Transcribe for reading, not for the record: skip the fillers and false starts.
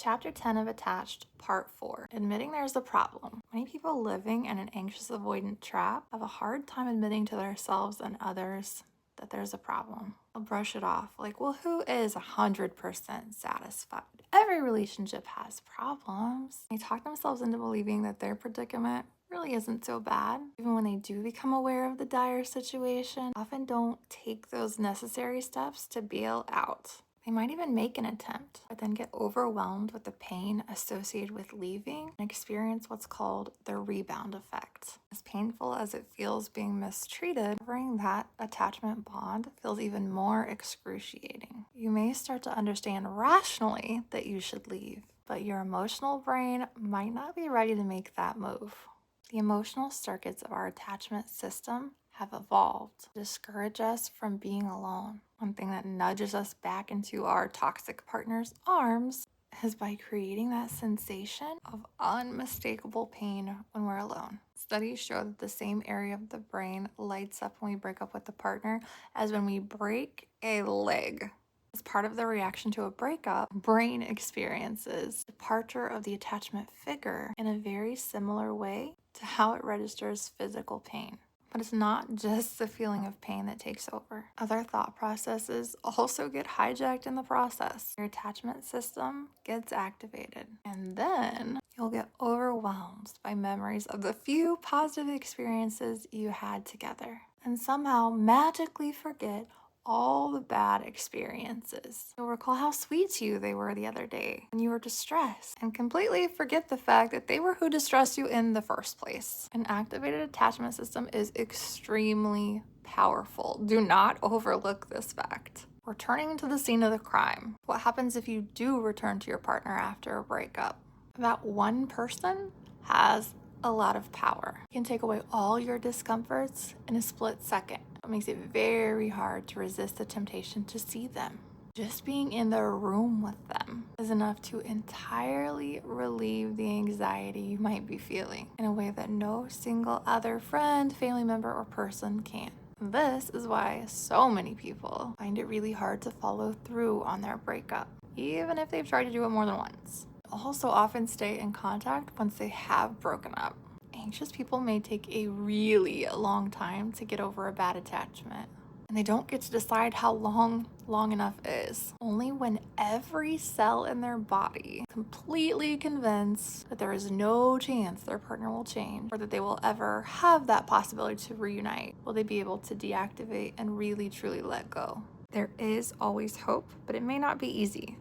Chapter 10 of Attached, Part 4, Admitting There's a Problem. Many people living in an anxious avoidant trap have a hard time admitting to themselves and others that there's a problem. They'll brush it off, like, well, who is 100% satisfied? Every relationship has problems. They talk themselves into believing that their predicament really isn't so bad. Even when they do become aware of the dire situation, often don't take those necessary steps to bail out. They might even make an attempt, but then get overwhelmed with the pain associated with leaving and experience what's called the rebound effect. As painful as it feels being mistreated, severing that attachment bond feels even more excruciating. You may start to understand rationally that you should leave, but your emotional brain might not be ready to make that move. The emotional circuits of our attachment system have evolved to discourage us from being alone. One thing that nudges us back into our toxic partner's arms is by creating that sensation of unmistakable pain when we're alone. Studies show that the same area of the brain lights up when we break up with a partner as when we break a leg. As part of the reaction to a breakup, brain experiences departure of the attachment figure in a very similar way to how it registers physical pain. But it's not just the feeling of pain that takes over. Other thought processes also get hijacked in the process. Your attachment system gets activated. And then you'll get overwhelmed by memories of the few positive experiences you had together. And somehow magically forget all the bad experiences. You'll recall how sweet to you they were the other day when you were distressed and completely forget the fact that they were who distressed you in the first place. An activated attachment system is extremely powerful. Do not overlook this fact. Returning to the scene of the crime. What happens if you do return to your partner after a breakup? That one person has a lot of power. It can take away all your discomforts in a split second. It makes it very hard to resist the temptation to see them. Just being in the room with them is enough to entirely relieve the anxiety you might be feeling in a way that no single other friend, family member, or person can. This is why so many people find it really hard to follow through on their breakup, even if they've tried to do it more than once. Also often stay in contact once they have broken up. Anxious people may take a really long time to get over a bad attachment, and they don't get to decide how long enough is. Only when every cell in their body is completely convinced that there is no chance their partner will change or that they will ever have that possibility to reunite will they be able to deactivate and really truly let go. There is always hope, but it may not be easy.